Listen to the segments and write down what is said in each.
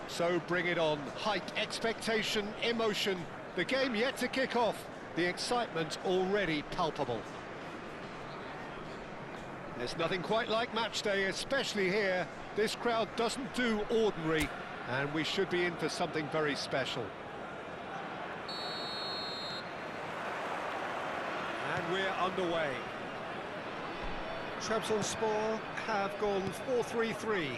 So bring it on. Hype, expectation, emotion. The game yet to kick off. The excitement already palpable. There's nothing quite like match day, especially here. This crowd doesn't do ordinary, and we should be in for something very special. And we're underway. Trabzonspor have gone 4-3-3.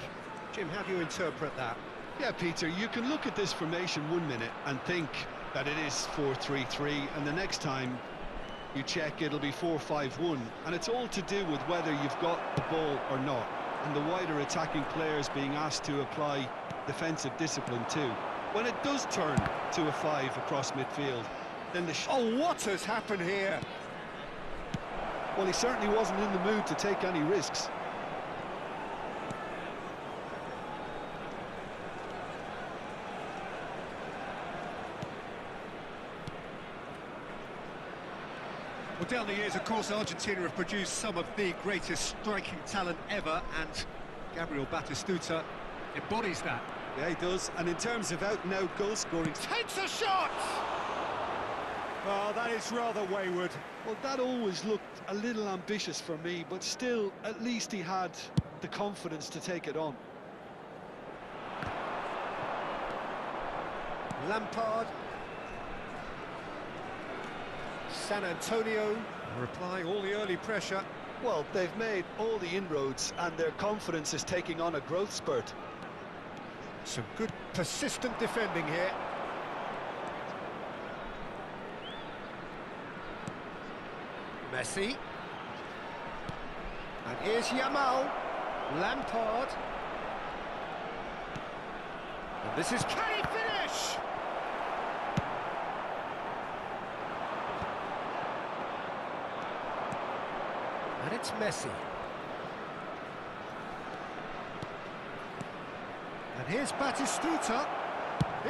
Jim, how do you interpret that? Yeah, Peter, you can look at this formation 1 minute and think that it is 4-3-3, and the next time you check it'll be 4-5-1, and it's all to do with whether you've got the ball or not, and the wider attacking players being asked to apply defensive discipline too. When it does turn to a 5 across midfield, then the... Oh, what has happened here? Well, he certainly wasn't in the mood to take any risks. Well, down the years, of course, Argentina have produced some of the greatest striking talent ever, and Gabriel Batistuta embodies that. Yeah, he does. And in terms of out-and-out goal scoring... Takes a shot! Oh, that is rather wayward. Well, that always looked a little ambitious for me, but still, at least he had the confidence to take it on. Lampard. San Antonio are applying all the early pressure. Well, they've made all the inroads, and their confidence is taking on a growth spurt. Some good, persistent defending here. Messi. And here's Yamal. Lampard. And this is... Can he finish? And it's Messi. And here's Batistuta.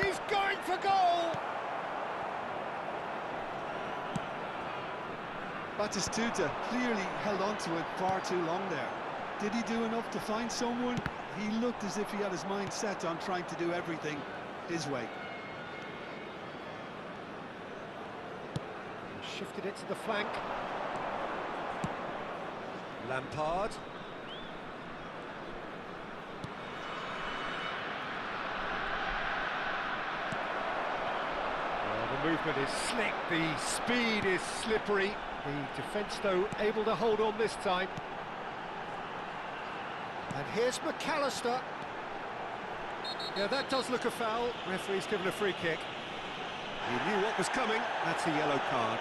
He's going for goal! Batistuta clearly held on to it far too long there. Did he do enough to find someone? He looked as if he had his mind set on trying to do everything his way. He shifted it to the flank. Lampard. Well, the movement is slick, the speed is slippery. The defence, though, able to hold on this time. And here's McAllister. Yeah, that does look a foul. Referee's given a free kick. He knew what was coming. That's a yellow card.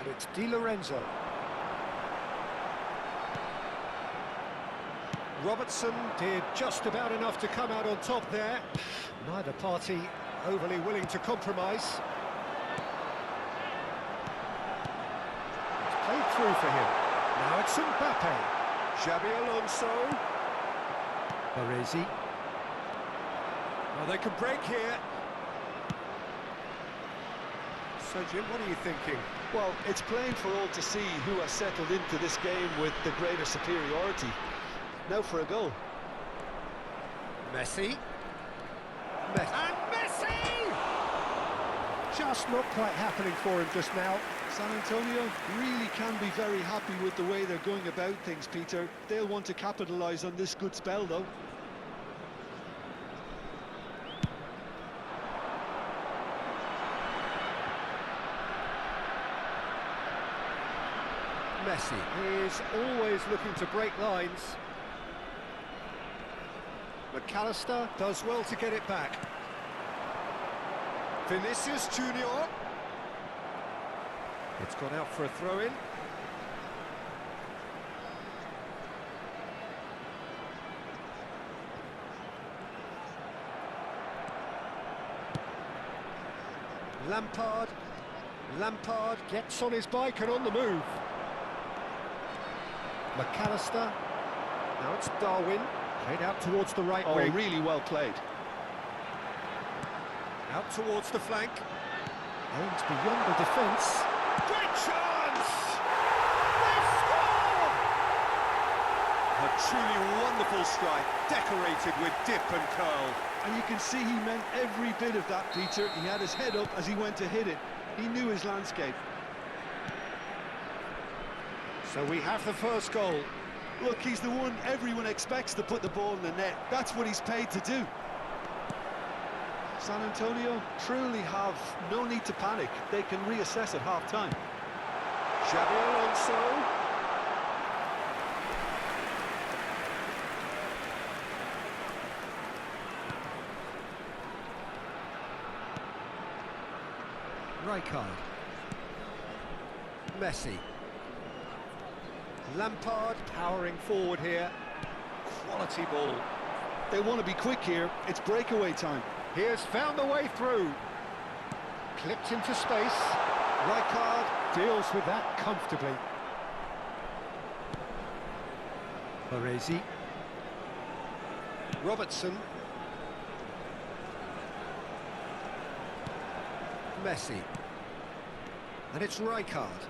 And it's Di Lorenzo. Robertson did just about enough to come out on top there. Neither party overly willing to compromise. It's played through for him. Now it's Mbappe. Xabi Alonso. Baresi. Well, they can break here. So, Jim, what are you thinking? Well, it's plain for all to see who has settled into this game with the greater superiority. Now for a goal. Messi. And Messi! Just not quite happening for him just now. San Antonio really can be very happy with the way they're going about things, Peter. They'll want to capitalise on this good spell, though. Messi is always looking to break lines. McAllister does well to get it back. Vinicius Junior. It's gone out for a throw-in. Lampard gets on his bike and on the move. McAllister. Now it's Darwin. Played out towards the right wing. Oh, really well played. Out towards the flank. Aims beyond the defence. Great chance! They score! A truly wonderful strike, decorated with dip and curl. And you can see he meant every bit of that, Peter. He had his head up as he went to hit it. He knew his landscape. So we have the first goal. Look, he's the one everyone expects to put the ball in the net. That's what he's paid to do. San Antonio truly have no need to panic. They can reassess at half-time. Xabi Alonso. Rijkaard. Messi. Lampard powering forward here. Quality ball. They want to be quick here. It's breakaway time. He has found the way through. Clipped into space. Rijkaard deals with that comfortably. Baresi. Robertson. Messi. And it's Rijkaard.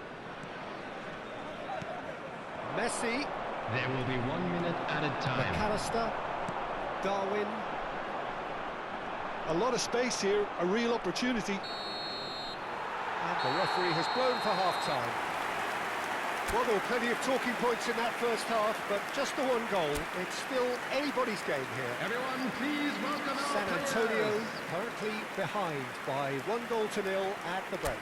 Messi. There will be 1 minute added time. McAllister. Darwin. A lot of space here, a real opportunity. And the referee has blown for half-time. Well, there were plenty of talking points in that first half, but just the one goal. It's still anybody's game here. Everyone, please welcome our San Antonio players. currently behind by 1-0 at the break.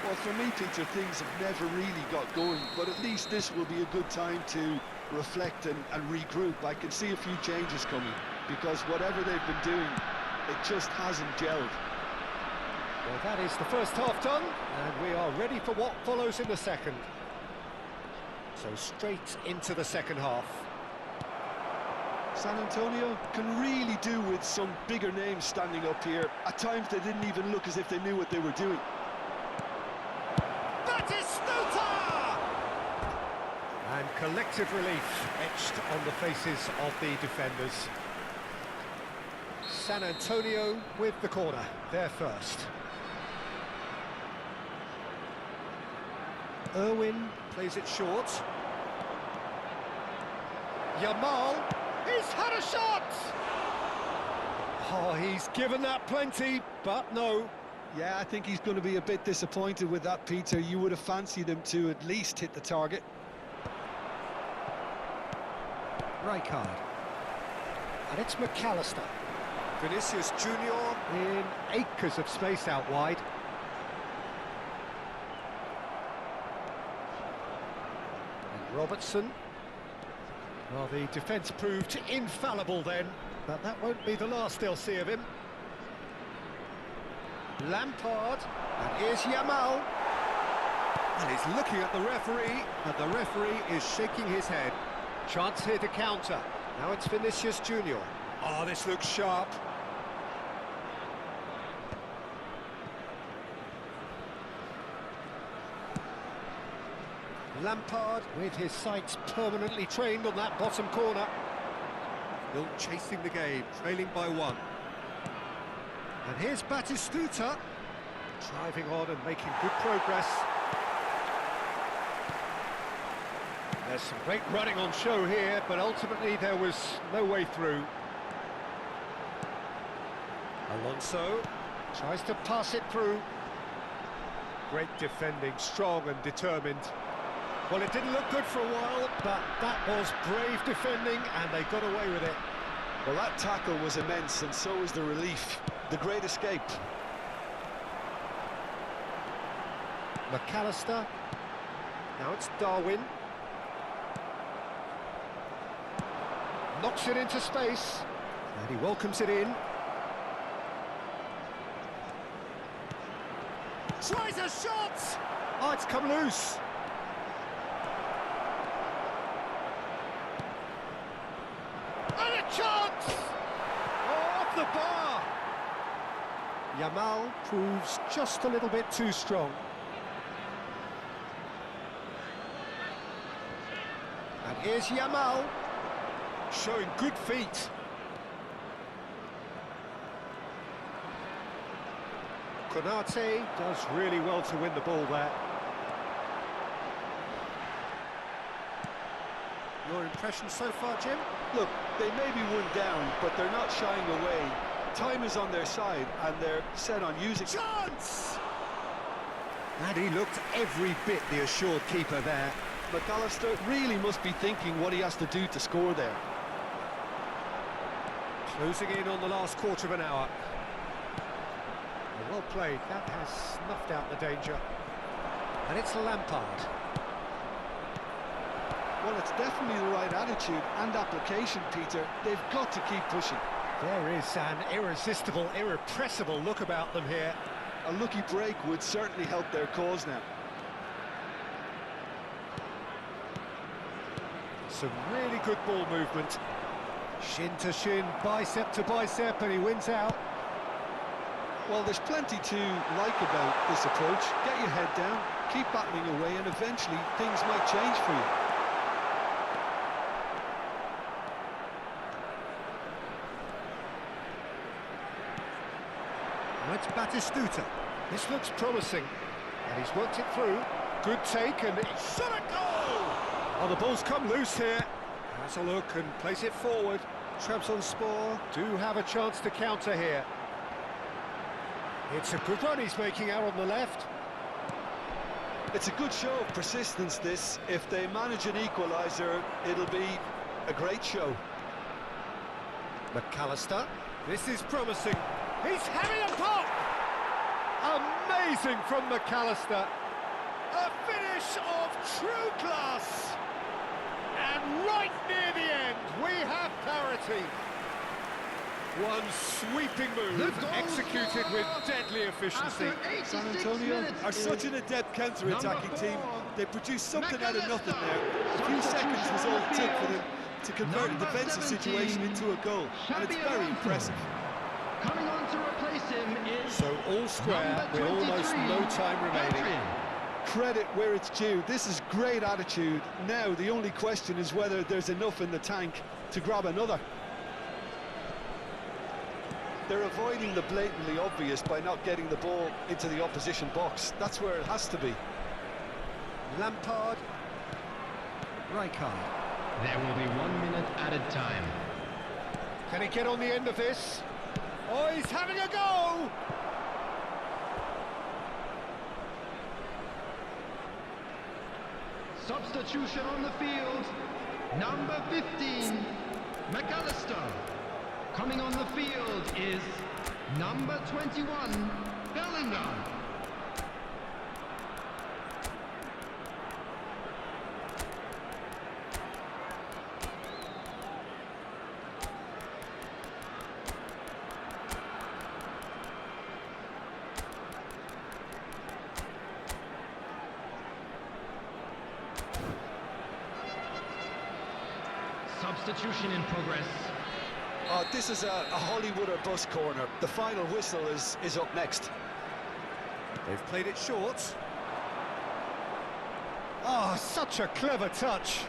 Well, for me, Peter, things have never really got going, but at least this will be a good time to reflect and regroup. I can see a few changes coming, because whatever they've been doing, it just hasn't gelled. Well, that is the first half done, and we are ready for what follows in the second. So straight into the second half. San Antonio can really do with some bigger names standing up here. At times they didn't even look as if they knew what they were doing. And collective relief etched on the faces of the defenders. San Antonio with the corner, they're first. Irwin plays it short. Yamal, he's had a shot! Oh, he's given that plenty, but no. Yeah, I think he's going to be a bit disappointed with that, Peter. You would have fancied him to at least hit the target. Rijkaard. And it's McAllister. Vinicius Junior in acres of space out wide. And Robertson. Well, the defence proved infallible then, but that won't be the last they'll see of him. Lampard. And here's Yamal. And he's looking at the referee, and the referee is shaking his head. Chance here to counter. Now it's Vinicius Junior. Oh, this looks sharp. Lampard with his sights permanently trained on that bottom corner. Still chasing the game, trailing by 1. And here's Batistuta, driving on and making good progress. There's some great running on show here, but ultimately there was no way through. Alonso tries to pass it through. Great defending, strong and determined. Well, it didn't look good for a while, but that was brave defending, and they got away with it. Well, that tackle was immense, and so was the relief. The great escape. McAllister. Now it's Darwin. Knocks it into space, and he welcomes it in. Tries a shot! Oh, it's come loose. And a chance! Oh, off the bar! Yamal proves just a little bit too strong. And here's Yamal, showing good feet. Konate does really well to win the ball there. Your impression so far, Jim? Look, they may be one down, but they're not shying away. Time is on their side, and they're set on using... Chance! And he looked every bit the assured keeper there. McAllister really must be thinking what he has to do to score there. Closing in on the last quarter of an hour. Well played, that has snuffed out the danger. And it's Lampard. Well, it's definitely the right attitude and application, Peter. They've got to keep pushing. There is an irresistible, irrepressible look about them here. A lucky break would certainly help their cause now. Some really good ball movement. Shin to shin, bicep to bicep, and he wins out. Well, there's plenty to like about this approach. Get your head down, keep battling away, and eventually things might change for you. It's Batistuta. This looks promising, and he's worked it through. Good take, and it's shot a goal! Oh, the ball's come loose here. Has a look and place it forward. Trabzonspor do have a chance to counter here. It's a good run he's making out on the left. It's a good show of persistence, this. If they manage an equaliser, it'll be a great show. McAllister. This is promising. He's having a pop! Amazing from McAllister. A finish of true class. And right near the end, we have parity. One sweeping move, executed with deadly efficiency. San Antonio are such an adept counter-attacking team. They produced something out of nothing there. A few seconds was all it took for them to convert a defensive situation into a goal. And it's very impressive. Coming on to replace him is... So all square with almost no time remaining. Credit where it's due. This is great attitude. Now the only question is whether there's enough in the tank to grab another. They're avoiding the blatantly obvious by not getting the ball into the opposition box. That's where it has to be. Lampard. Rijkaard. There will be 1 minute added time. Can he get on the end of this? Oh, he's having a go! Substitution on the field. Number 15, McAllister. Coming on the field is number 21, Bellingham. Substitution in progress. Oh, this is a Hollywood or bust corner. The final whistle is up next. They've played it short. Oh, such a clever touch.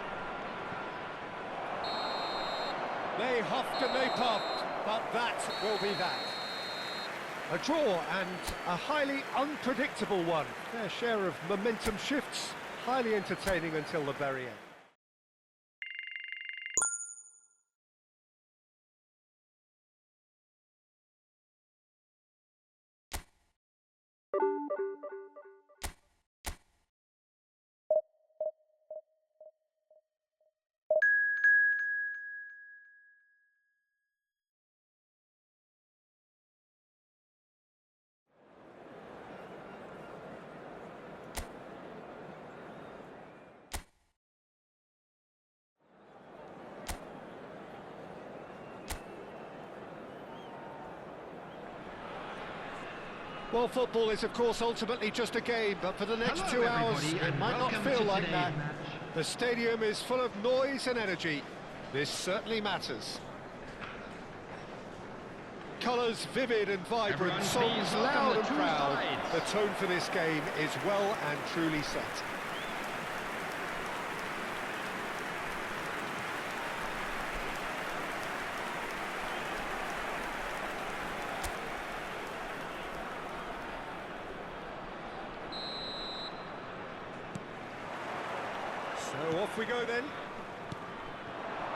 They huffed and they puffed, but that will be that. A draw and a highly unpredictable one. Their share of momentum shifts, highly entertaining until the very end. Well, football is, of course, ultimately just a game, but for the next 2 hours, it might not feel like that. The stadium is full of noise and energy. This certainly matters. Colours vivid and vibrant, songs loud and proud. The tone for this game is well and truly set. So off we go then.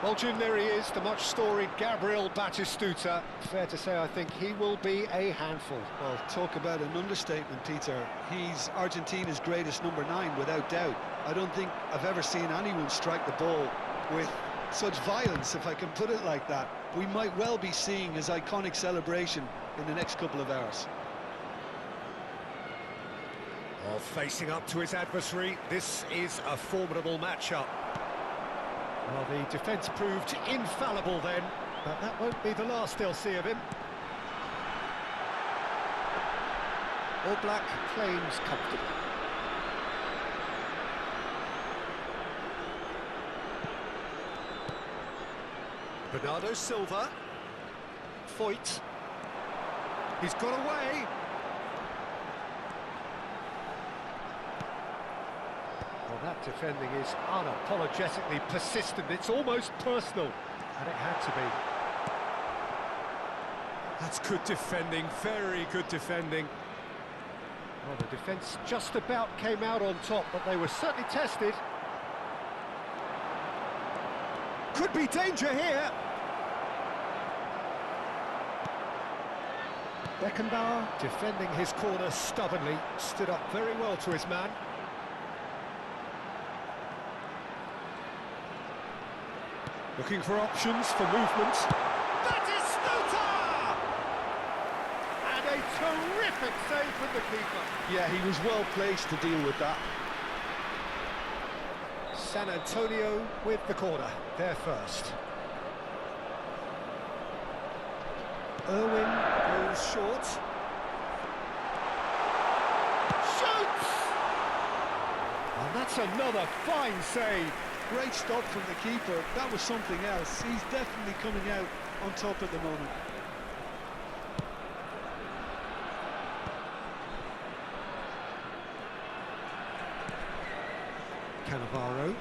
Well, Jim, there he is, the much storied Gabriel Batistuta. Fair to say, I think he will be a handful. Well, talk about an understatement, Peter. He's Argentina's greatest number 9, without doubt. I don't think I've ever seen anyone strike the ball with such violence, if I can put it like that. We might well be seeing his iconic celebration in the next couple of hours. Well, facing up to his adversary, this is a formidable matchup. Well, the defence proved infallible then, but that won't be the last they'll see of him. All Black claims comfortably. Bernardo Silva. Foyt. He's got away. Well, that defending is unapologetically persistent. It's almost personal, and it had to be. That's good defending, very good defending. Well, the defence just about came out on top, but they were certainly tested. Could be danger here. Beckenbauer defending his corner stubbornly, stood up very well to his man. Looking for options for movement. Batistuta! And a terrific save from the keeper. Yeah, he was well placed to deal with that. San Antonio with the corner, there first. Irwin goes short. Shoots! And that's another fine save. Great stop from the keeper. That was something else. He's definitely coming out on top at the moment. Cannavaro.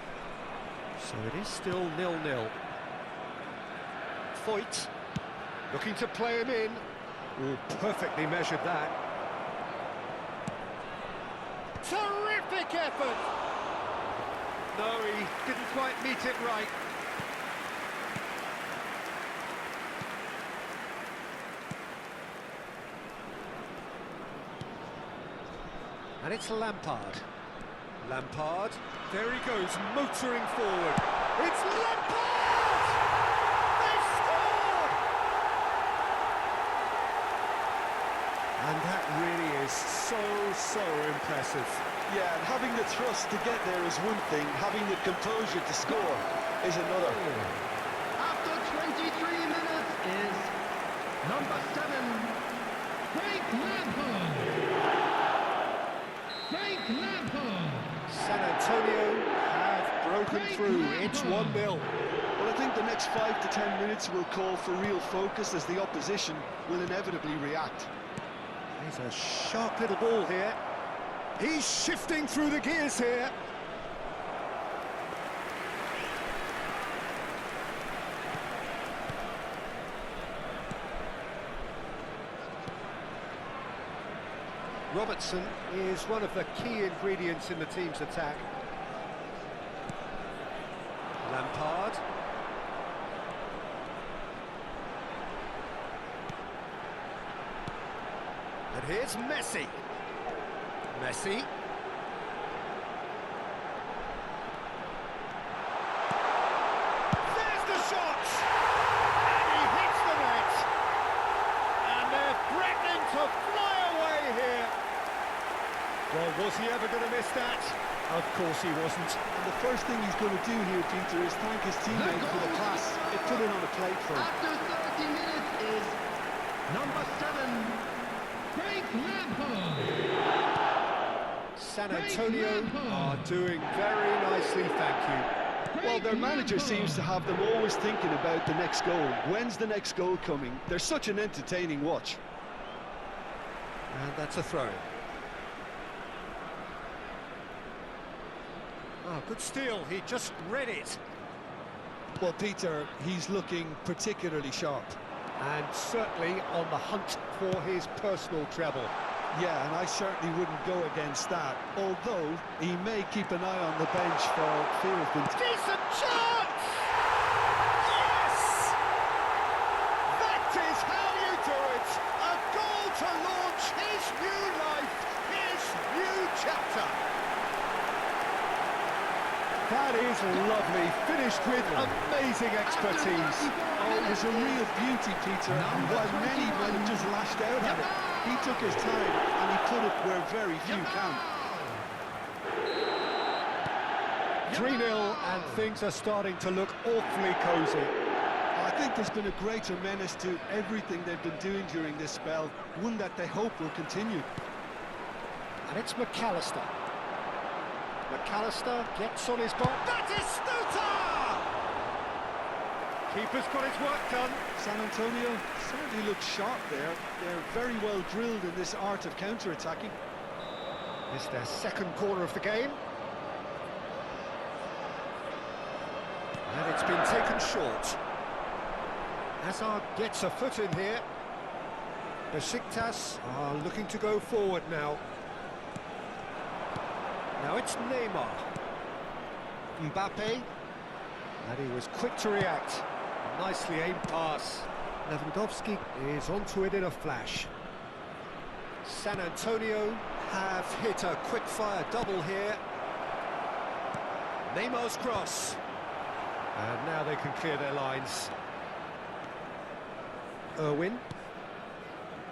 So it is still 0-0. Foyt. Looking to play him in. Oh, perfectly measured that. Terrific effort! No, he didn't quite meet it right. And it's Lampard. Lampard, there he goes, motoring forward. It's Lampard! They've scored! And that really is so impressive. Yeah, and having the thrust to get there is one thing, having the composure to score is another. After 23 minutes is number 7, Frank Lampard. Frank Lampard. San Antonio have broken through. It's 1-0. Well, I think the next 5 to 10 minutes will call for real focus as the opposition will inevitably react. He's a sharp little ball here. He's shifting through the gears here. Robertson is one of the key ingredients in the team's attack. Lampard. And here's Messi. Messi. There's the shot! And he hits the net. And they're threatening to fly away here. Well, was he ever going to miss that? Of course he wasn't. And the first thing he's going to do here, Peter, is thank his teammate for the pass. It put it on a plate for him. After 30 minutes is number 7, Frank Lampard. San Antonio are doing very nicely, thank you. Well, their manager seems to have them always thinking about the next goal. When's the next goal coming? They're such an entertaining watch. And that's a throw. Oh, good steal, he just read it. Well, Peter, he's looking particularly sharp. And certainly on the hunt for his personal treble. Yeah, and I certainly wouldn't go against that, although he may keep an eye on the bench for fear of being... Decent chance! Yes! That is how you do it! A goal to launch his new life, his new chapter. That is lovely, finished with amazing expertise. Oh, it was a real beauty, Peter, and while many might have just lashed out at it, he took his time and he put it where very few can. 3-0 and things are starting to look awfully cosy. I think there's been a greater menace to everything they've been doing during this spell, one that they hope will continue. And it's McAllister. McAllister gets on his ball. Batistuta! Keeper's got his work done. San Antonio certainly looks sharp there. They're very well drilled in this art of counter-attacking. It's their second corner of the game. And it's been taken short. Hazard gets a foot in here. Besiktas are looking to go forward now. Now it's Neymar. Mbappe. And he was quick to react. Nicely aimed pass. Lewandowski is onto it in a flash. San Antonio have hit a quick-fire double here. Neymar's cross. And now they can clear their lines. Irwin.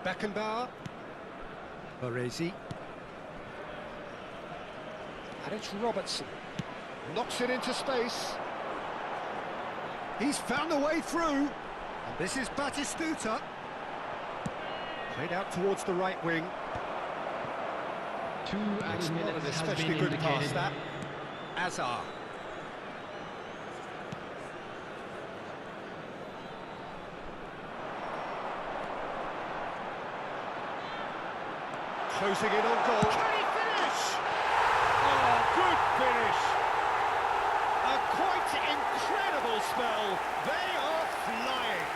Beckenbauer. Baresi. And it's Robertson. Knocks it into space. He's found a way through. And this is Batistuta. Played out towards the right wing. 2 added Not an minutes has especially been good pass, indicated. that. Hazard. Closing in on goal. Can he finish? Oh, good finish. A quite incredible spell. They are flying.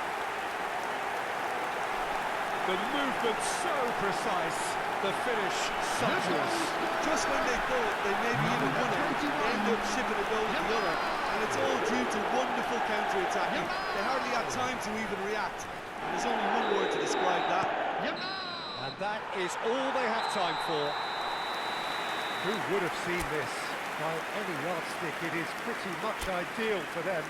The movement so precise. The finish sumptuous. Just when they thought they maybe even won it, they end up shipping a goal to the other. And it's all due to wonderful counter-attacking. They hardly had time to even react. And there's only one word to describe that. And that is all they have time for. Who would have seen this? By any yardstick, it is pretty much ideal for them.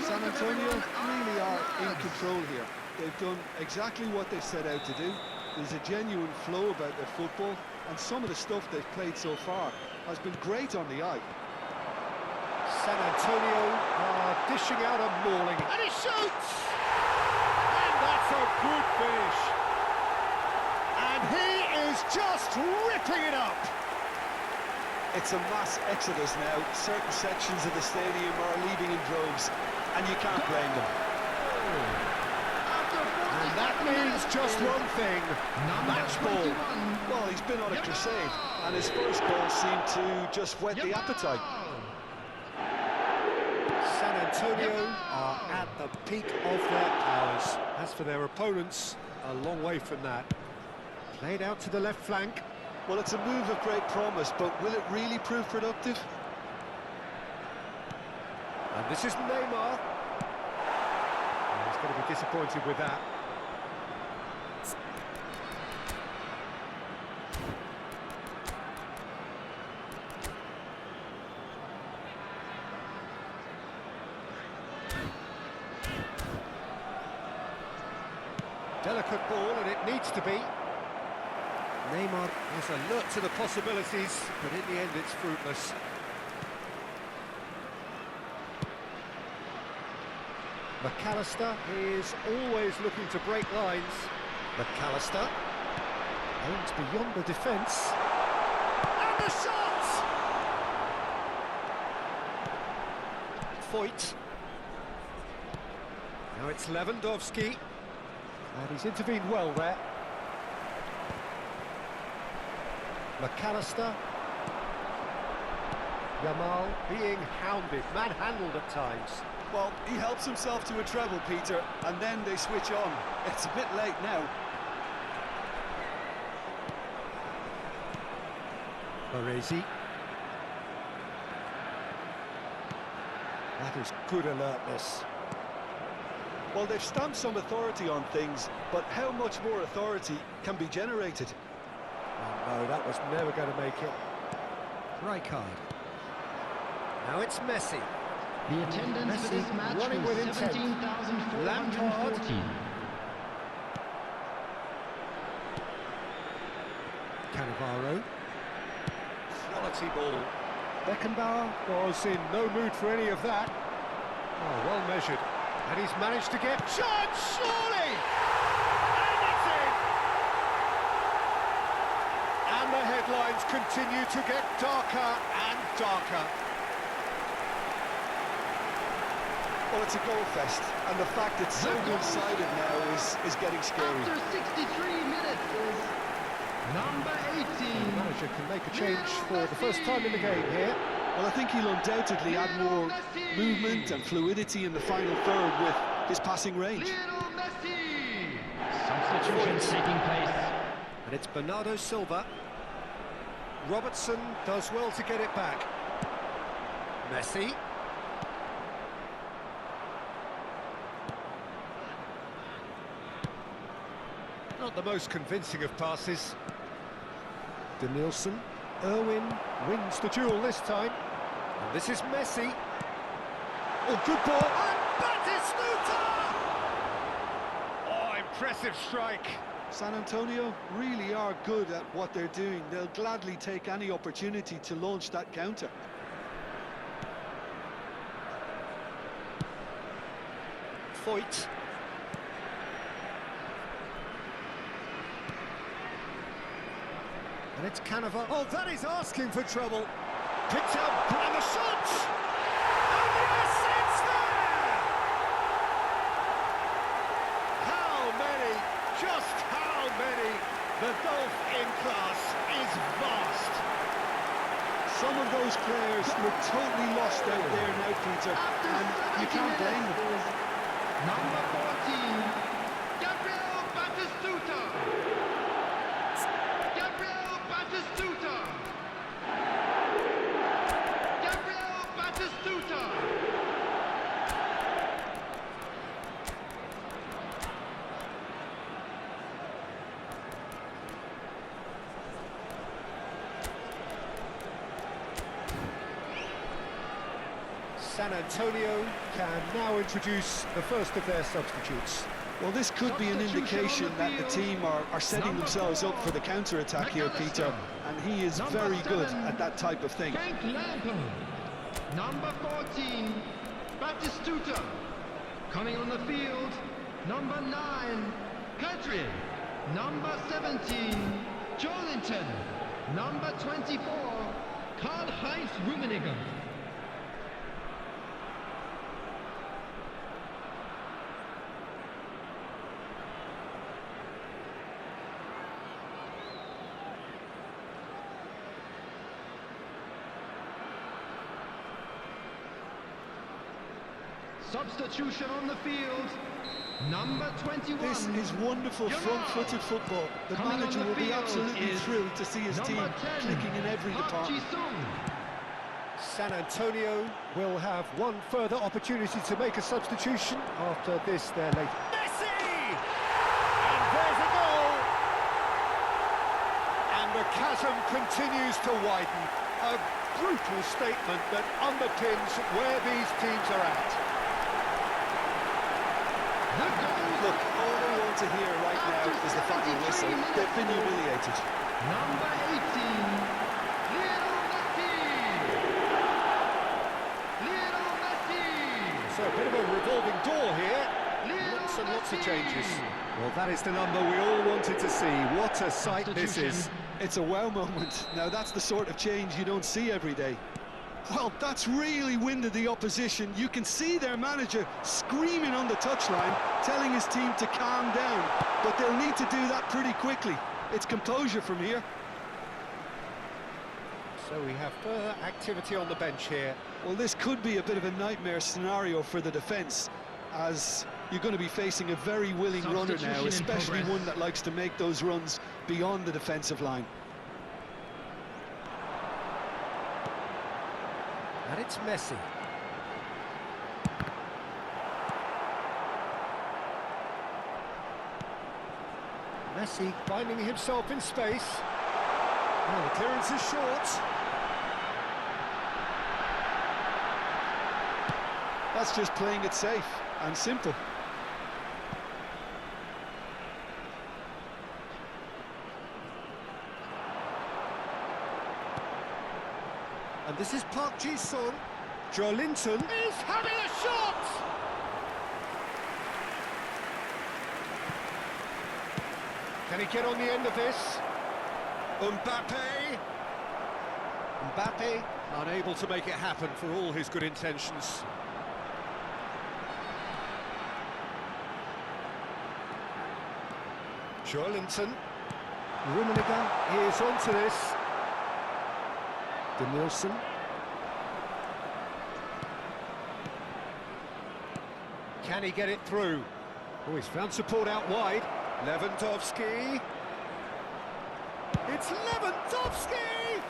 San Antonio really are in control here. They've done exactly what they've set out to do. There's a genuine flow about their football, and some of the stuff they've played so far has been great on the eye. San Antonio are dishing out a mauling. And he shoots! And that's a good finish. And he is just ripping it up. It's a mass exodus now. Certain sections of the stadium are leaving in droves, and you can't blame them. And that means just one thing, match ball. Well, he's been on a crusade, and his first goal seemed to just whet the appetite. San Antonio are at the peak of their powers. As for their opponents, a long way from that. Played out to the left flank. Well, it's a move of great promise, but will it really prove productive? And this is Neymar. He's going to be disappointed with that. Delicate ball, and it needs to be. Neymar is alert to the possibilities, but in the end it's fruitless. McAllister is always looking to break lines. McAllister aims beyond the defence. And the shot! Foyt. Now it's Lewandowski. And he's intervened well there. McAllister. Yamal being hounded, manhandled at times. Well, he helps himself to a treble, Peter, and then they switch on. It's a bit late now. Baresi. That is good alertness. Well, they've stamped some authority on things, but how much more authority can be generated? Oh, no, that was never going to make it. Rijkaard. Now it's Messi. The attendance for this match running was with intent. 17,440. Cannavaro. Quality ball. Beckenbauer was in no mood for any of that. Oh, well measured. And he's managed to get chance, surely! And it's in! And the headlines continue to get darker and darker. Well, it's a goal fest, and the fact it's so one-sided now is getting scary. After 63 minutes is number 18. The manager can make a change for the first time in the game here. Well, I think he'll undoubtedly add more movement and fluidity in the final third with his passing range. Lionel Messi. Substitutions taking place. And it's Bernardo Silva. Robertson does well to get it back. Messi. Not the most convincing of passes. Danielson. Irwin wins the duel this time. And this is Messi. Oh, good ball. And Batistuta! Oh, impressive strike. San Antonio really are good at what they're doing. They'll gladly take any opportunity to launch that counter. Foyt. And it's Cannavaro. Oh, that is asking for trouble. Picked out, and the shot! And yes, it's there! How many? Just how many? The gulf in class is vast. Some of those players look totally lost out there now, Peter, and you can't blame them. Number 14, Gabriel Batistuta. Gabriel Batistuta. Gabriel Batistuta. San Antonio can now introduce the first of their substitutes. Well, this could be an indication that the team are setting themselves up for the counter-attack here, Peter, and he is very good at that type of thing. Frank Lampard. Number 14, Batistuta. Coming on the field, number 9, Kadri. Number 17, Jolinton. Number 24, Karl-Heinz Rummenigge. Substitution on the field, number 21. This is wonderful front-footed football. The manager will be absolutely thrilled to see his team clicking in every department. San Antonio will have one further opportunity to make a substitution after this, their late. Messi! And there's a goal! And the chasm continues to widen. A brutal statement that underpins where these teams are at. Look, all they want to hear right now is the final whistle. They've been humiliated. Number 18, Lionel Messi. Lionel Messi. So a bit of a revolving door here. Lots and lots of changes. Well, that is the number we all wanted to see. What a sight this is. It's a wow moment. Now, that's the sort of change you don't see every day. Well, that's really winded the opposition. You can see their manager screaming on the touchline, telling his team to calm down. But they'll need to do that pretty quickly. It's composure from here. So we have further activity on the bench here. Well, this could be a bit of a nightmare scenario for the defence, as you're going to be facing a very willing runner now, especially one that likes to make those runs beyond the defensive line. And it's Messi. Messi finding himself in space. Oh, the clearance is short. That's just playing it safe and simple. And this is Park Ji-sung. Joelinton is having a shot! Can he get on the end of this? Mbappe! Mbappe unable to make it happen for all his good intentions. Joelinton. Rummenigge is onto this. Danielson. Can he get it through? Oh, he's found support out wide. Lewandowski. It's Lewandowski!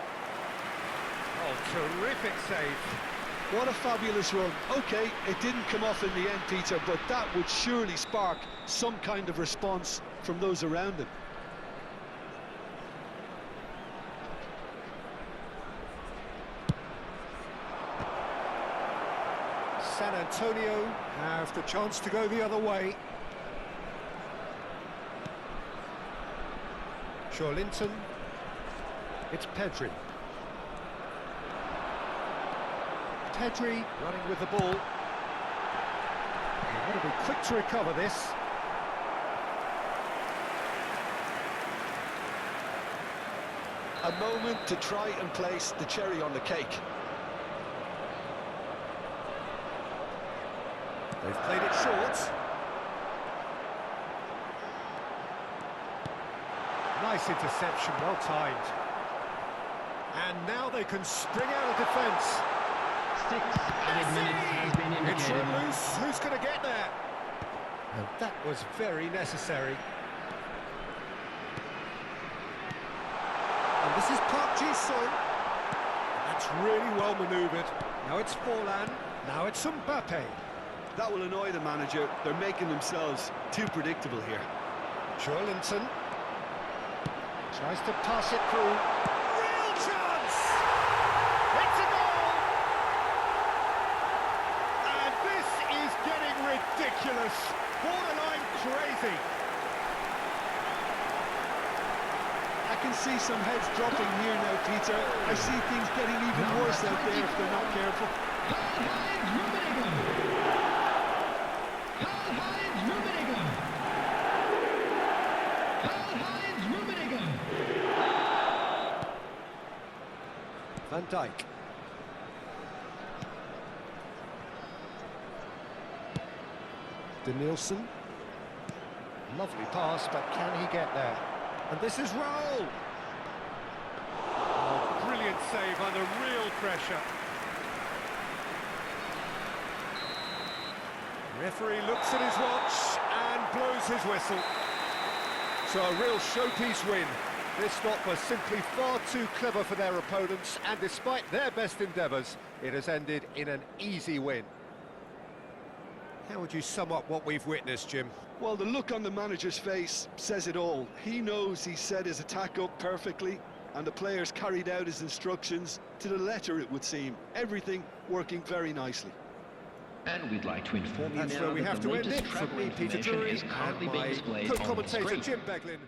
Oh, terrific save. What a fabulous run. OK, it didn't come off in the end, Peter, but that would surely spark some kind of response from those around him. San Antonio have the chance to go the other way. Joelinton. It's Pedri. Pedri running with the ball. He's got to be quick to recover this. A moment to try and place the cherry on the cake. They've played it short. Nice interception, well timed. And now they can spring out of defence. 6 added minutes has been It's let indicated. loose. Who's going to get there? And that was very necessary. And this is Park Ji-sung. That's really well manoeuvred. Now it's Forlan. Now it's Mbappe. That will annoy the manager. They're making themselves too predictable here. Joelinton tries to pass it through. Real chance! It's a goal! And this is getting ridiculous. Borderline crazy. I can see some heads dropping here now, Peter. I see things getting even worse out there if they're not careful. Karl-Heinz Rummenigge. Karl-Heinz Rummenigge. Karl-Heinz Rummenigge. Van Dijk. Danielson. Lovely pass, but can he get there? And this is Raul. Oh, brilliant save under real pressure. Referee looks at his watch and blows his whistle. So a real showpiece win. This lot was simply far too clever for their opponents, and despite their best endeavours, it has ended in an easy win. How would you sum up what we've witnessed, Jim? Well, the look on the manager's face says it all. He knows he set his attack up perfectly, and the players carried out his instructions to the letter, it would seem. Everything working very nicely. And we'd like to inform you That's now where we that have the to end latest it. From travel me, Peter information Drury, is currently and being my displayed on the co-commentator, screen. Jim Beglin.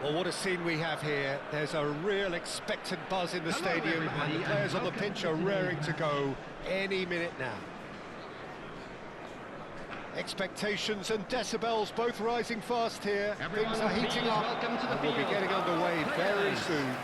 Well, what a scene we have here. There's a real expectant buzz in the Hello, stadium, and everybody, the players and on the pitch are welcome to raring today's to go any minute now. Expectations and decibels both rising fast here. Everyone, Things are please heating up, welcome to the and we'll be field getting our underway very players. soon.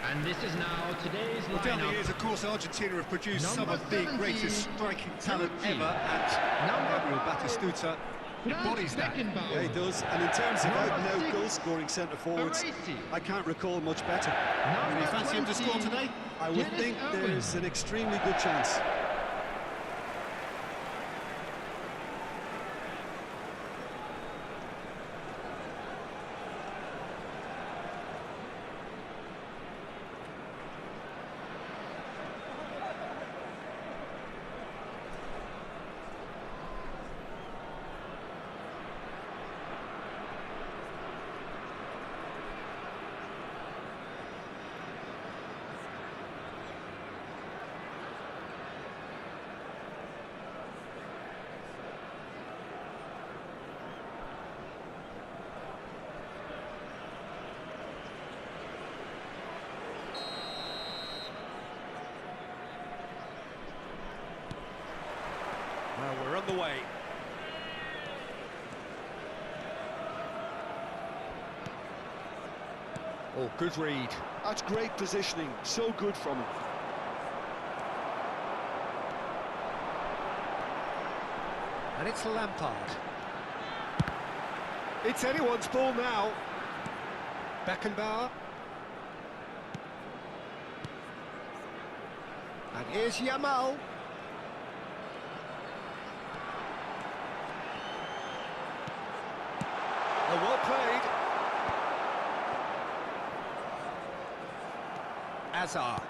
And this is now today's Well, down the lineup. years, of course, Argentina have produced some Number of the 17, greatest striking talent ever, and Number Gabriel 5, Batistuta embodies that. Beckenbauer. Yeah, he does. And in terms of Number out-and-out 6, goal-scoring centre-forwards, Baresi. I can't recall much better. Number Do you fancy him to 20, score today? I would Dennis think Irwin. there's an extremely good chance. Well, we're on the way. Oh, good read. That's great positioning. So good from him. And it's Lampard. It's anyone's ball now. Beckenbauer. And here's Yamal. Oh, well played. Azar.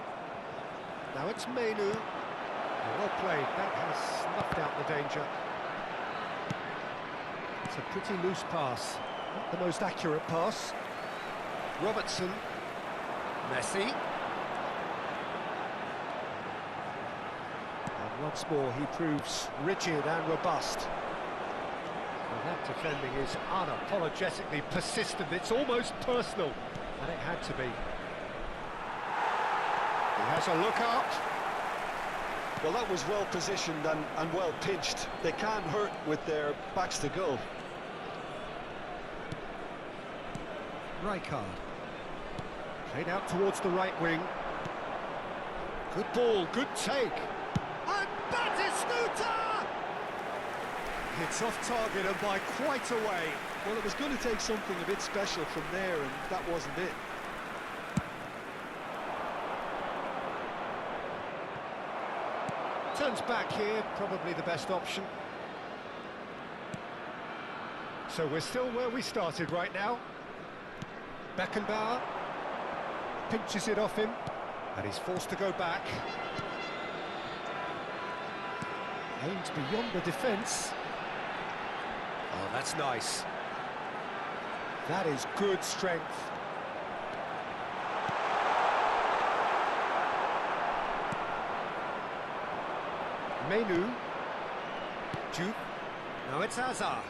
Now it's Menu. Oh, well played. That has snuffed out the danger. It's a pretty loose pass. Not the most accurate pass. Robertson. Messi. And once more he proves rigid and robust. Well, that defending is unapologetically persistent. It's almost personal. And it had to be. He has a look up. Well, that was well positioned and well pitched. They can't hurt with their backs to goal. Rijkaard. Played out towards the right wing. Good ball, good take. And Batistuta! It's off target and by quite a way. Well, it was going to take something a bit special from there, and that wasn't it. Turns back here, probably the best option. So we're still where we started right now. Beckenbauer pinches it off him, and he's forced to go back. Aims beyond the defence. Oh, that's nice. That is good strength. Menu. Juke. Now it's Hazard.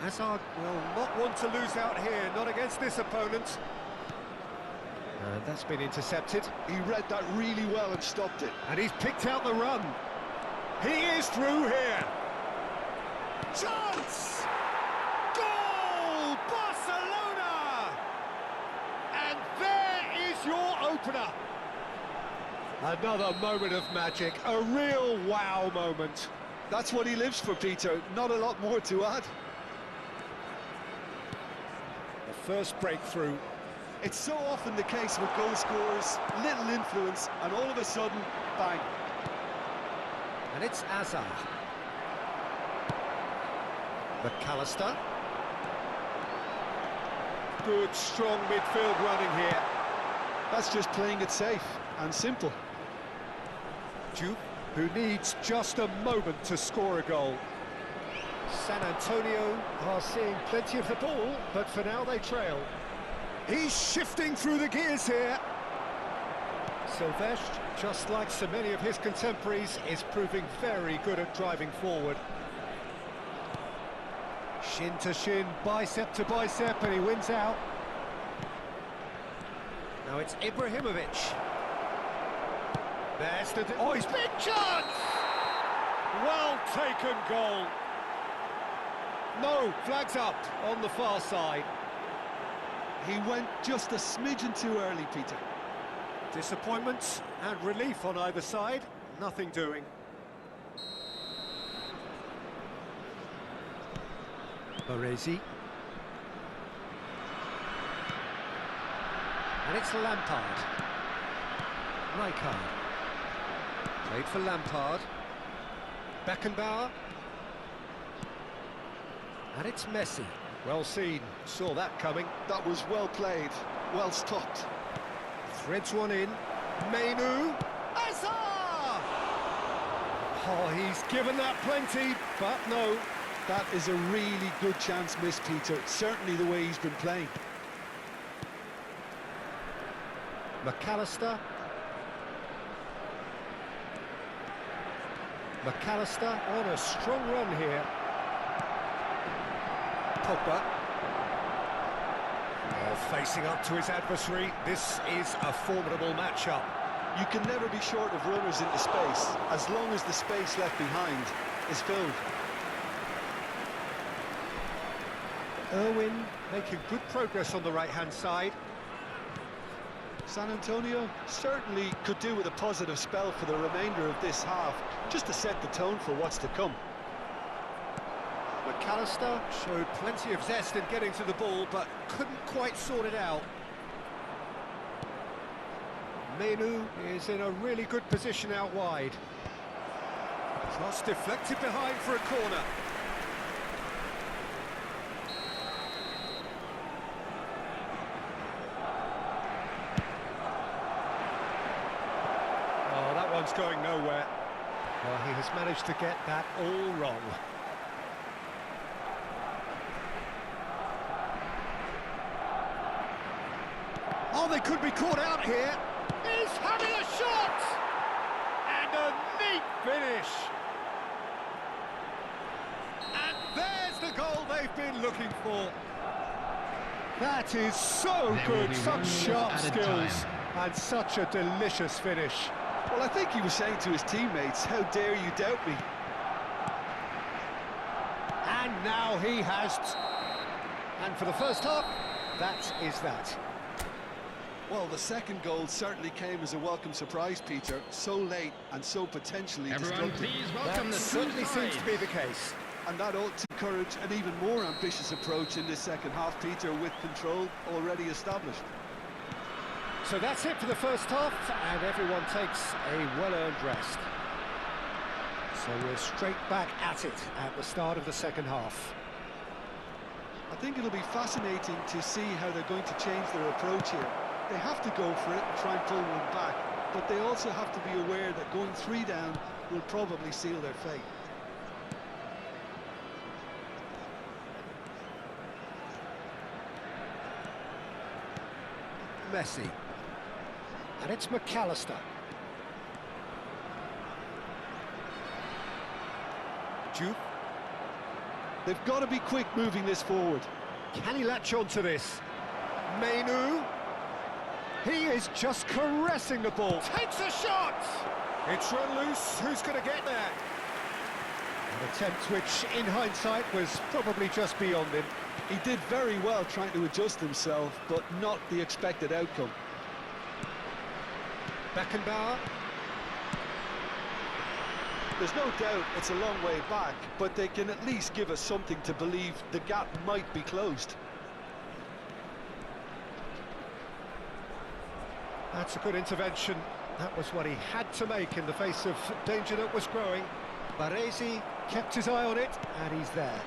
Hazard will not want to lose out here, not against this opponent. And that's been intercepted. He read that really well and stopped it. And he's picked out the run. He is through here. Chance! Goal! Barcelona! And there is your opener. Another moment of magic, a real wow moment. That's what he lives for, Peter. Not a lot more to add. The first breakthrough. It's so often the case with goal scorers, little influence, and all of a sudden, bang. And it's Azar. McAllister. Good, strong midfield running here. That's just playing it safe and simple. Juke, who needs just a moment to score a goal. San Antonio are seeing plenty of the ball, but for now they trail. He's shifting through the gears here. Silvestre, just like so many of his contemporaries, is proving very good at driving forward. Shin to shin, bicep to bicep, and he wins out. Now it's Ibrahimovic. There's the... Oh, he's big chance! Well taken goal. No, flags up on the far side. He went just a smidgen too early, Peter. Disappointment and relief on either side. Nothing doing. Baresi. And it's Lampard. Rijkaard. Played for Lampard. Beckenbauer. And it's Messi. Well seen. Saw that coming. That was well played, well stopped. Threads one in. Menu. Hazard! Oh, he's given that plenty, but no. That is a really good chance missed, Peter. Certainly the way he's been playing. McAllister. McAllister on a strong run here. Pogba. Oh, facing up to his adversary. This is a formidable matchup. You can never be short of runners into space, as long as the space left behind is filled. Irwin making good progress on the right-hand side. San Antonio certainly could do with a positive spell for the remainder of this half, just to set the tone for what's to come. McAllister showed plenty of zest in getting to the ball, but couldn't quite sort it out. Menu is in a really good position out wide. Cross deflected behind for a corner. Oh, that one's going nowhere. Well, he has managed to get that all wrong. Oh, they could be caught out here. He's having a shot! And a neat finish. And there's the goal they've been looking for. That is so good, such sharp skills, and such a delicious finish. Well, I think he was saying to his teammates, how dare you doubt me? And now he has... And for the first half, that is that. Well, the second goal certainly came as a welcome surprise, Peter. So late and so potentially Everyone, destructive. please welcome That the certainly two seems to be sides. the case. And that ought to encourage an even more ambitious approach in this second half, Peter, with control already established. So that's it for the first half, and everyone takes a well-earned rest. So we're straight back at it at the start of the second half. I think it'll be fascinating to see how they're going to change their approach here. They have to go for it and try and pull one back, but they also have to be aware that going 3 down will probably seal their fate. Messi. And it's McAllister. Juve. They've got to be quick moving this forward. Can he latch on to this? Menu. He is just caressing the ball. Takes a shot! It's run loose. Who's going to get there? An attempt which, in hindsight, was probably just beyond him. He did very well trying to adjust himself, but not the expected outcome. Beckenbauer. There's no doubt it's a long way back, but they can at least give us something to believe the gap might be closed. That's a good intervention. That was what he had to make in the face of danger that was growing. Baresi kept his eye on it, and he's there.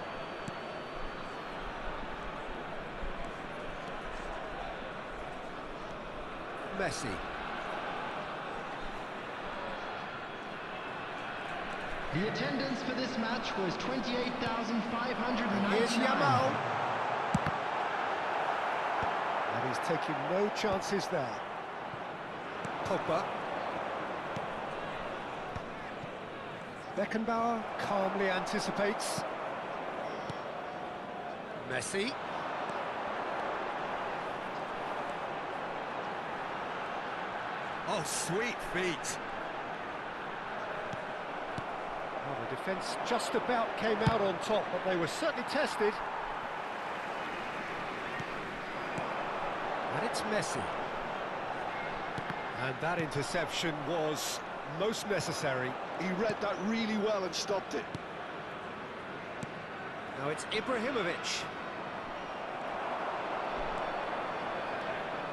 Messi. The attendance for this match was 28,599. Here's Yamal. And he's taking no chances there. Pogba. Beckenbauer calmly anticipates. Messi. Oh, sweet feet. Well, the defence just about came out on top, but they were certainly tested. And it's Messi. And that interception was most necessary. He read that really well and stopped it. Now it's Ibrahimovic.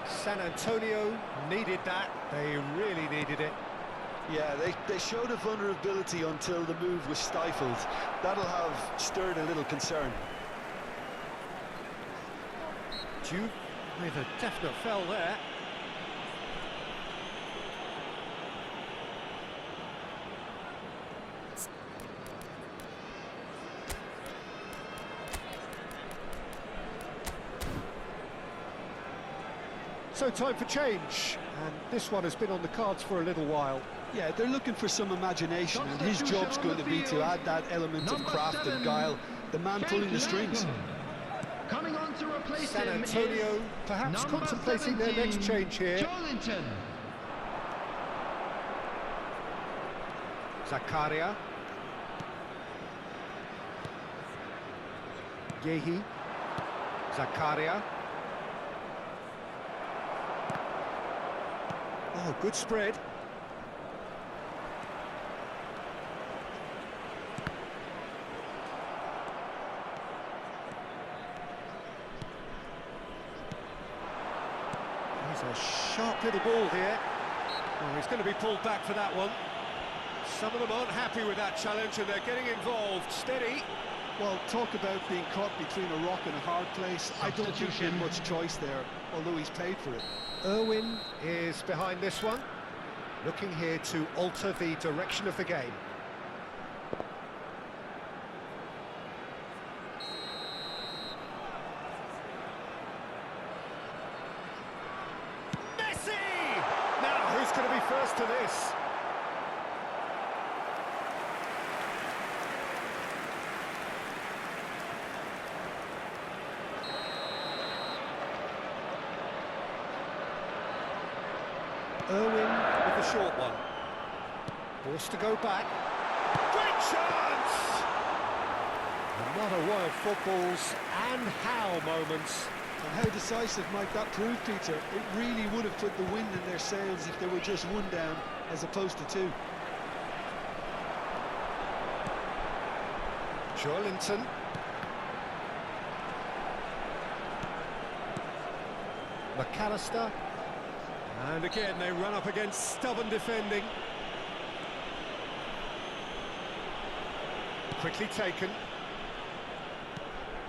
San Antonio needed that. They really needed it. Yeah, they showed a vulnerability until the move was stifled. That'll have stirred a little concern. Jude with a definite foul there. So time for change, and this one has been on the cards for a little while. Yeah, they're looking for some imagination, and his job's going to be to add that element of craft and guile, the man pulling the strings. Coming on to replace San him Antonio is perhaps number contemplating their next 17, change here. Joelinton. Zakaria. Yehi. Zakaria. Oh, good spread. He's a sharp little ball here. Oh, he's going to be pulled back for that one. Some of them aren't happy with that challenge and they're getting involved. Steady. Well, talk about being caught between a rock and a hard place. I don't think he had much choice there, although he's paid for it. Irwin is behind this one, looking here to alter the direction of the game. Messi! Now, who's going to be first to this? Irwin with the short one. Forced to go back. Great chance! Another one of football's and how moments. And how decisive might that prove, Peter? It really would have put the wind in their sails if they were just one down as opposed to two. Joelinton. McAllister. And again, they run up against stubborn defending. Quickly taken.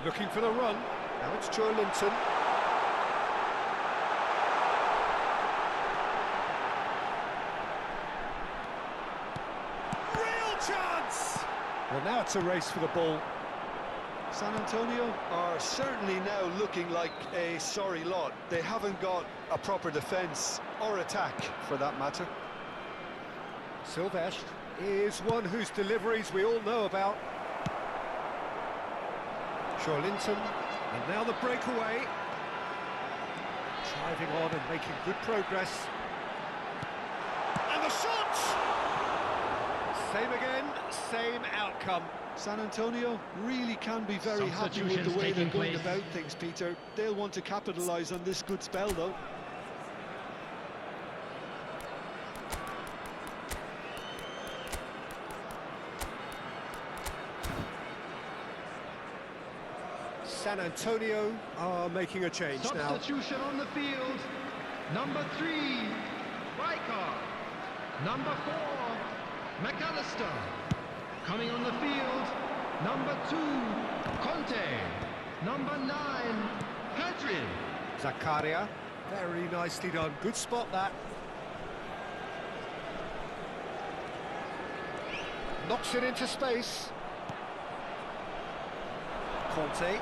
Looking for the run. Now it's Joelinton. Real chance! Well, now it's a race for the ball. San Antonio are certainly now looking like a sorry lot. They haven't got a proper defence or attack, for that matter. Silvestre is one whose deliveries we all know about. Joelinton, and now the breakaway. Driving on and making good progress. And the shot! Same again, same outcome. San Antonio really can be very happy with the way they're going about things, Peter. They'll want to capitalise on this good spell, though. San Antonio are making a change now. Substitution on the field. Number 3, Riker. Number 4, McAllister. Coming on the field, number 2, Conte. Number 9, Pedri. Zakaria, very nicely done. Good spot, that. Knocks it into space. Conte.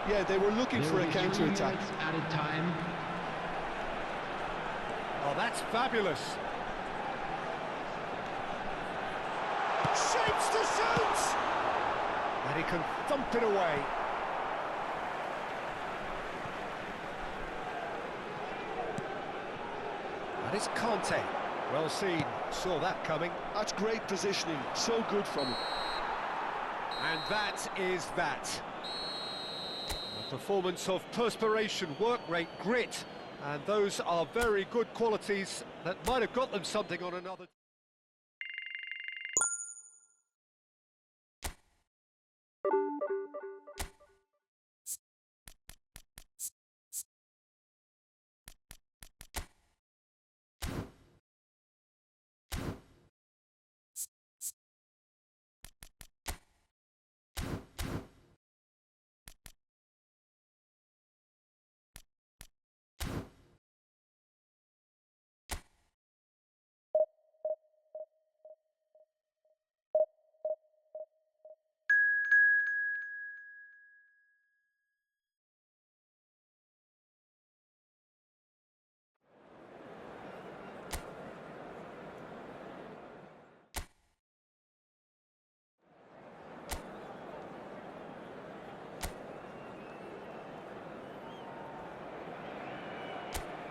Yeah, they were looking for a counter-attack. Added time. Oh, that's fabulous. Shapes to shoot! And he can thump it away. And it's Conte. Well seen, saw that coming. That's great positioning, so good from him. And that is that. A performance of perspiration, work rate, grit, and those are very good qualities that might have got them something on another.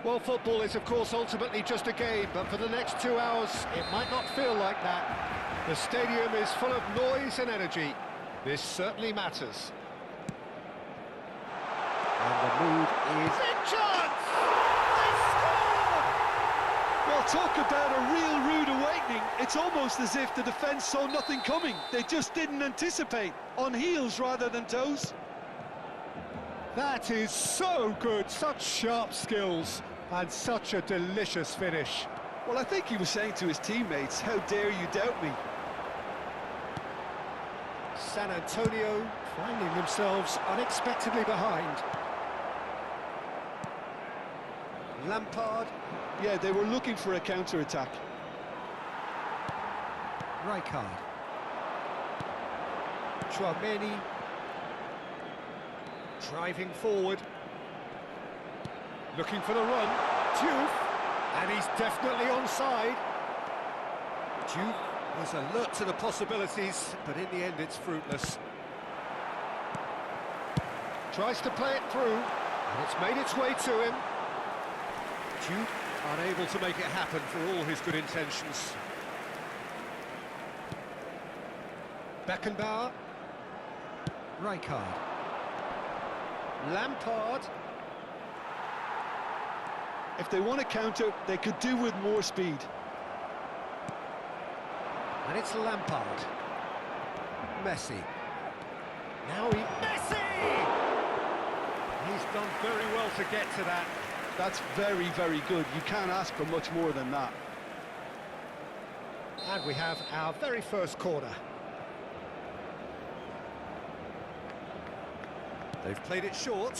Well, football is, of course, ultimately just a game, but for the next 2 hours, it might not feel like that. The stadium is full of noise and energy. This certainly matters. And the mood is in chance! They scored! Well, talk about a real rude awakening. It's almost as if the defence saw nothing coming. They just didn't anticipate, on heels rather than toes. That is so good, such sharp skills, and such a delicious finish. Well, I think he was saying to his teammates, how dare you doubt me? San Antonio finding themselves unexpectedly behind. Lampard. Yeah, they were looking for a counter-attack. Rijkaard. Chouameni. Driving forward. Looking for the run. Diouf. And he's definitely onside. Diouf was alert to the possibilities, but in the end it's fruitless. Tries to play it through, and it's made its way to him. Diouf unable to make it happen for all his good intentions. Beckenbauer. Rijkaard. Lampard. If they want to counter, they could do with more speed. And it's Lampard. Messi. Now Messi! He's done very well to get to that. That's very, very good. You can't ask for much more than that. And we have our very first corner. They've played it short.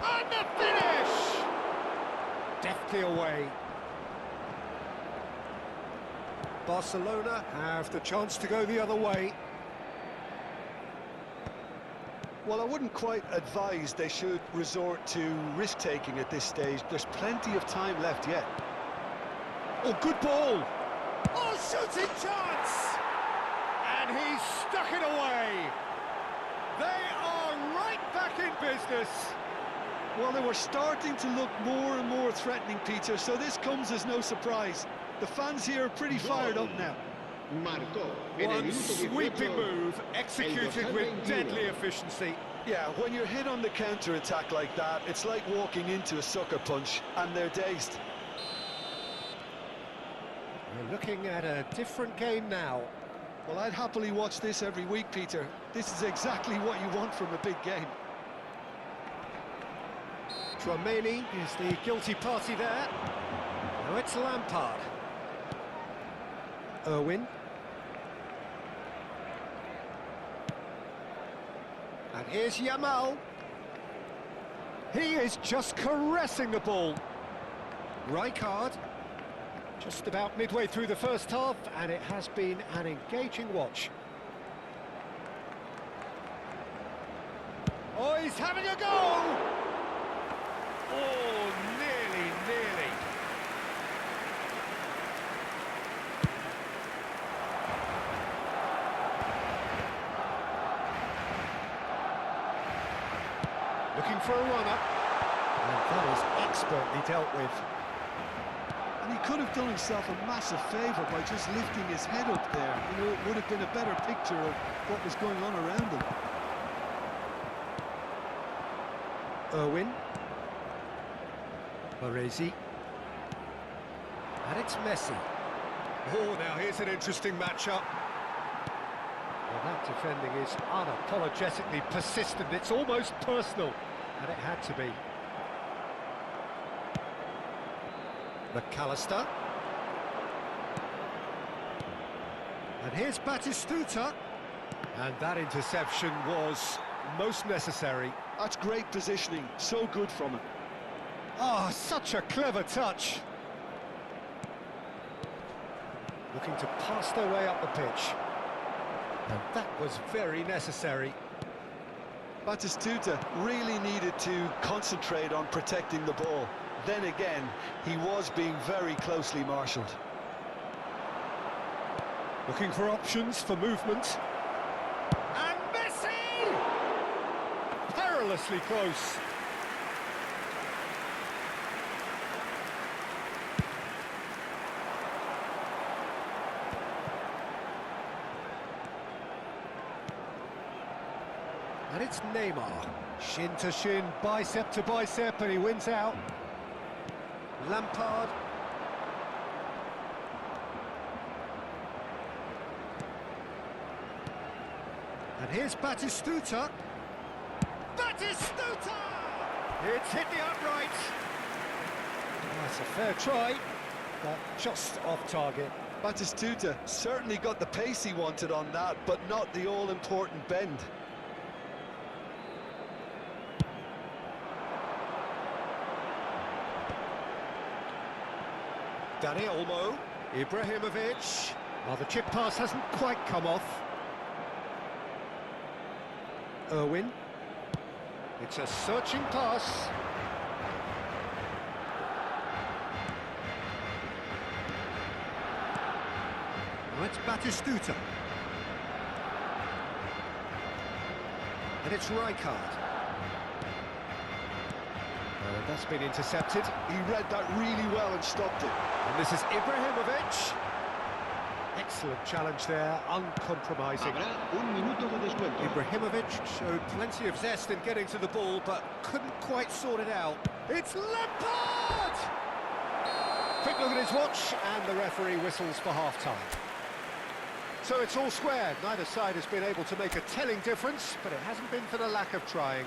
And the finish! Deftly away. Barcelona have the chance to go the other way. Well, I wouldn't quite advise they should resort to risk-taking at this stage. There's plenty of time left yet. Oh, good ball! Oh, shooting chance! And he's stuck it away. They are right back in business. Well, they were starting to look more and more threatening, Peter, so this comes as no surprise. The fans here are pretty fired up now. One sweeping move, executed with deadly efficiency. Yeah, when you're hit on the counter-attack like that, it's like walking into a sucker punch, and they're dazed. We're looking at a different game now. Well, I'd happily watch this every week, Peter. This is exactly what you want from a big game. Chouameni is the guilty party there. Now it's Lampard. Irwin. And here's Yamal. He is just caressing the ball. Rijkaard. Just about midway through the first half, and it has been an engaging watch. Oh, he's having a go! Oh, nearly. Looking for a runner. And that is expertly dealt with. And he could have done himself a massive favour by just lifting his head up there. You know, it would have been a better picture of what was going on around him. Irwin. Baresi. And it's Messi. Oh, now here's an interesting matchup. Well, that defending is unapologetically persistent. It's almost personal, and it had to be. McAllister. And here's Batistuta. And that interception was most necessary. That's great positioning, so good from him. Oh, such a clever touch. Looking to pass their way up the pitch. And that was very necessary. Batistuta really needed to concentrate on protecting the ball. Then again, he was being very closely marshalled. Looking for options for movement. And Messi! Perilously close. And it's Neymar. Shin to shin, bicep to bicep, and he wins out. Lampard. And here's Batistuta. Batistuta! It's hit the upright. That's a fair try, but just off target. Batistuta certainly got the pace he wanted on that, but not the all-important bend. Dani Olmo, Ibrahimovic. Well, the chip pass hasn't quite come off. Irwin. It's a searching pass. Now it's Batistuta. And it's Rijkaard. That's been intercepted. He read that really well and stopped it. And this is Ibrahimovic. Excellent challenge there, uncompromising. Ibrahimovic showed plenty of zest in getting to the ball, but couldn't quite sort it out. It's Lampard! Quick look at his watch, and the referee whistles for half-time. So it's all square. Neither side has been able to make a telling difference, but it hasn't been for the lack of trying.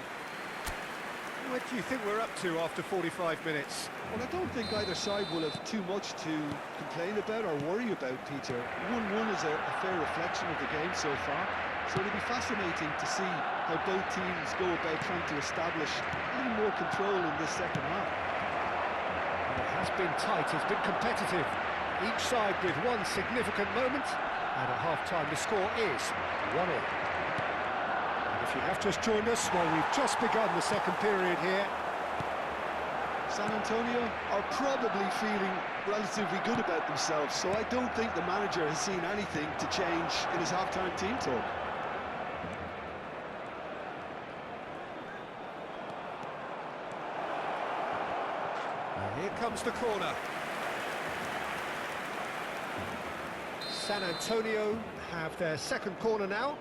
What do you think we're up to after 45 minutes? Well, I don't think either side will have too much to complain about or worry about, Peter. 1-1 is a fair reflection of the game so far, so it'll be fascinating to see how both teams go about trying to establish a little more control in this second half. And it has been tight, it's been competitive. Each side with one significant moment, and at half-time the score is 1-1. If you have just joined us, well, we've just begun the second period here. San Antonio are probably feeling relatively good about themselves, so I don't think the manager has seen anything to change in his half-time team talk. And here comes the corner. San Antonio have their second corner now.